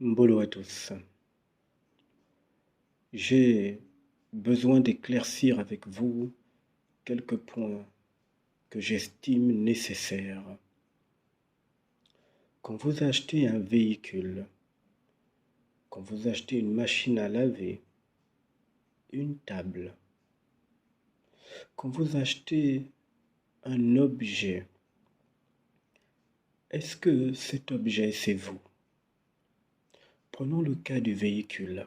Mbolo à tous. J'ai besoin d'éclaircir avec vous quelques points que j'estime nécessaires. Quand vous achetez un véhicule, quand vous achetez une machine à laver, une table, quand vous achetez un objet, est-ce que cet objet c'est vous? Prenons le cas du véhicule.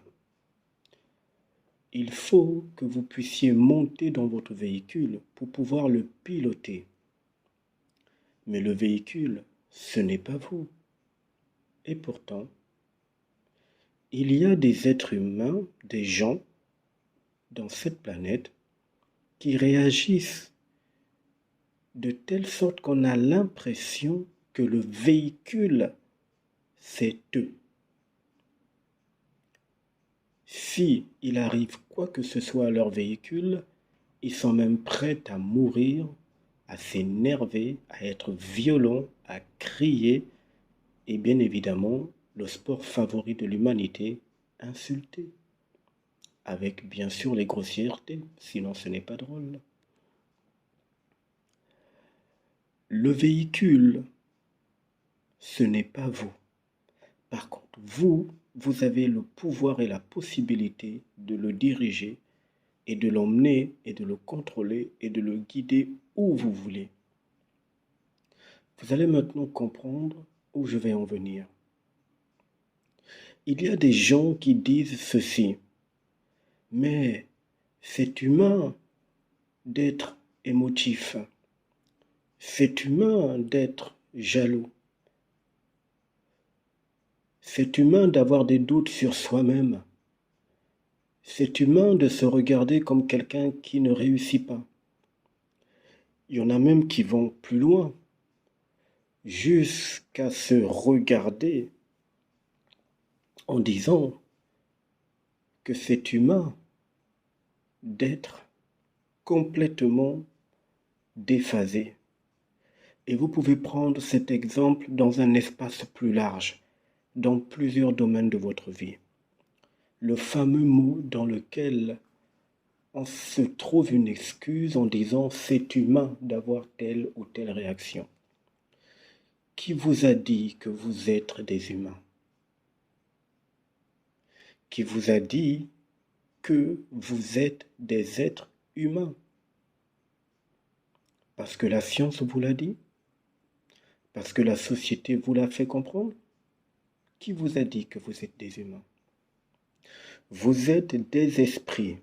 Il faut que vous puissiez monter dans votre véhicule pour pouvoir le piloter. Mais le véhicule, ce n'est pas vous. Et pourtant, il y a des êtres humains, des gens dans cette planète qui réagissent de telle sorte qu'on a l'impression que le véhicule, c'est eux. Si il arrive quoi que ce soit à leur véhicule, ils sont même prêts à mourir, à s'énerver, à être violents, à crier et bien évidemment, le sport favori de l'humanité, insulter. Avec bien sûr les grossièretés, sinon ce n'est pas drôle. Le véhicule, ce n'est pas vous. Par contre, vous avez le pouvoir et la possibilité de le diriger et de l'emmener et de le contrôler et de le guider où vous voulez. Vous allez maintenant comprendre où je vais en venir. Il y a des gens qui disent ceci, mais c'est humain d'être émotif, c'est humain d'être jaloux, c'est humain d'avoir des doutes sur soi-même, c'est humain de se regarder comme quelqu'un qui ne réussit pas. Il y en a même qui vont plus loin, jusqu'à se regarder en disant que c'est humain d'être complètement déphasé. Et vous pouvez prendre cet exemple dans un espace plus large, dans plusieurs domaines de votre vie. Le fameux mot dans lequel on se trouve une excuse en disant c'est humain d'avoir telle ou telle réaction. Qui vous a dit que vous êtes des humains? Qui vous a dit que vous êtes des êtres humains? Parce que la science vous l'a dit? Parce que la société vous l'a fait comprendre? Qui vous a dit que vous êtes des humains? Vous êtes des esprits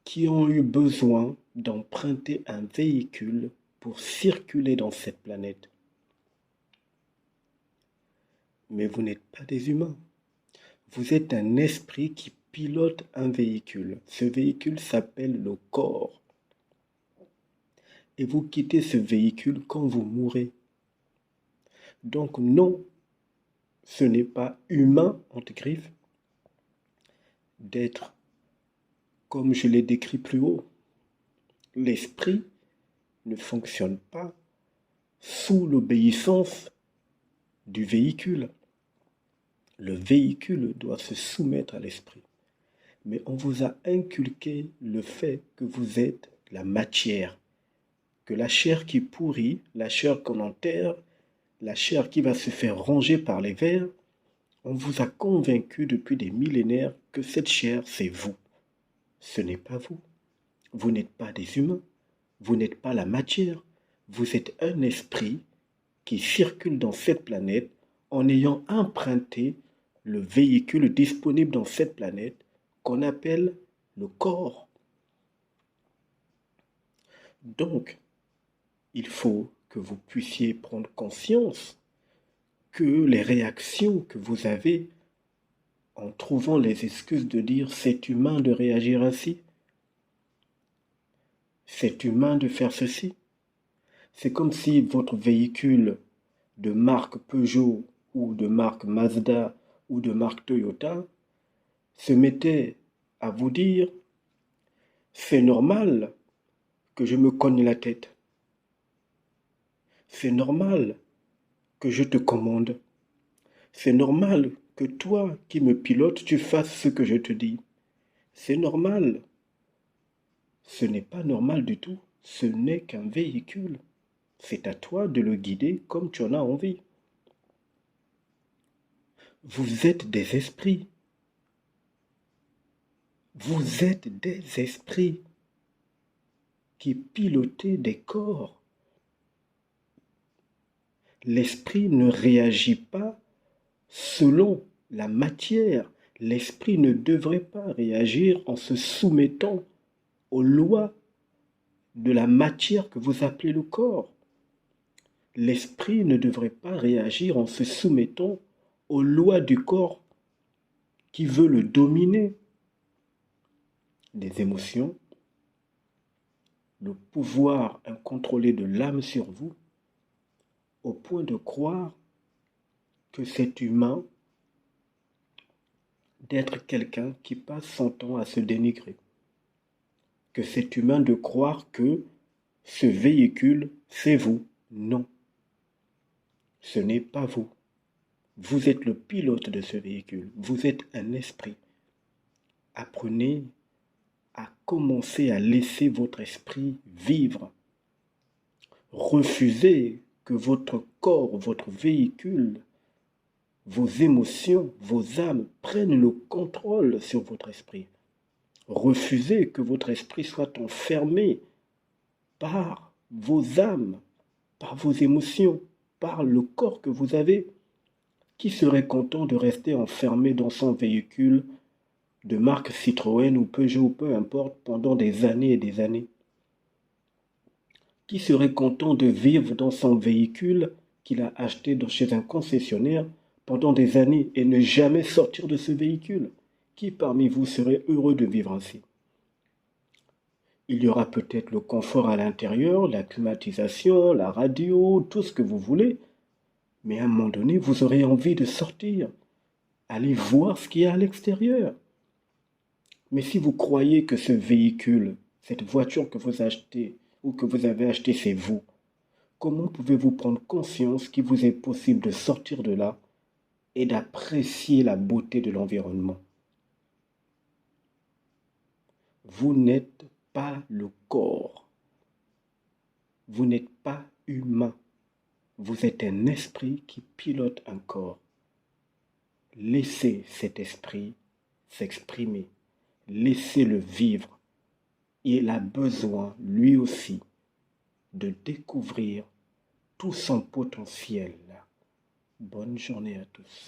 qui ont eu besoin d'emprunter un véhicule pour circuler dans cette planète. Mais vous n'êtes pas des humains. Vous êtes un esprit qui pilote un véhicule. Ce véhicule s'appelle le corps. Et vous quittez ce véhicule quand vous mourrez. Donc non, ce n'est pas humain, entre griffes, d'être comme je l'ai décrit plus haut. L'esprit ne fonctionne pas sous l'obéissance du véhicule. Le véhicule doit se soumettre à l'esprit. Mais on vous a inculqué le fait que vous êtes la matière, que la chair qui pourrit, la chair qu'on enterre, la chair qui va se faire ronger par les vers, on vous a convaincu depuis des millénaires que cette chair, c'est vous. Ce n'est pas vous. Vous n'êtes pas des humains. Vous n'êtes pas la matière. Vous êtes un esprit qui circule dans cette planète en ayant emprunté le véhicule disponible dans cette planète qu'on appelle le corps. Donc, il faut que vous puissiez prendre conscience que les réactions que vous avez en trouvant les excuses de dire c'est humain de réagir ainsi, c'est humain de faire ceci. C'est comme si votre véhicule de marque Peugeot ou de marque Mazda ou de marque Toyota se mettait à vous dire c'est normal que je me cogne la tête. C'est normal que je te commande. C'est normal que toi qui me pilotes, tu fasses ce que je te dis. C'est normal. Ce n'est pas normal du tout. Ce n'est qu'un véhicule. C'est à toi de le guider comme tu en as envie. Vous êtes des esprits. Vous êtes des esprits qui pilotez des corps. L'esprit ne réagit pas selon la matière. L'esprit ne devrait pas réagir en se soumettant aux lois de la matière que vous appelez le corps. L'esprit ne devrait pas réagir en se soumettant aux lois du corps qui veut le dominer. Des émotions, le pouvoir incontrôlé de l'âme sur vous, au point de croire que c'est humain d'être quelqu'un qui passe son temps à se dénigrer, que c'est humain de croire que ce véhicule, c'est vous. Non, ce n'est pas vous. Vous êtes le pilote de ce véhicule. Vous êtes un esprit. Apprenez à commencer à laisser votre esprit vivre. Refusez que votre corps, votre véhicule, vos émotions, vos âmes prennent le contrôle sur votre esprit. Refusez que votre esprit soit enfermé par vos âmes, par vos émotions, par le corps que vous avez. Qui serait content de rester enfermé dans son véhicule de marque Citroën ou Peugeot ou peu importe pendant des années et des années? Qui serait content de vivre dans son véhicule qu'il a acheté chez un concessionnaire pendant des années et ne jamais sortir de ce véhicule? Qui parmi vous serait heureux de vivre ainsi? Il y aura peut-être le confort à l'intérieur, la climatisation, la radio, tout ce que vous voulez, mais à un moment donné, vous aurez envie de sortir, aller voir ce qu'il y a à l'extérieur. Mais si vous croyez que ce véhicule, cette voiture que vous achetez ou que vous avez acheté, c'est vous, comment pouvez-vous prendre conscience qu'il vous est possible de sortir de là et d'apprécier la beauté de l'environnement? Vous n'êtes pas le corps. Vous n'êtes pas humain. Vous êtes un esprit qui pilote un corps. Laissez cet esprit s'exprimer. Laissez-le vivre. Il a besoin, lui aussi, de découvrir tout son potentiel. Bonne journée à tous.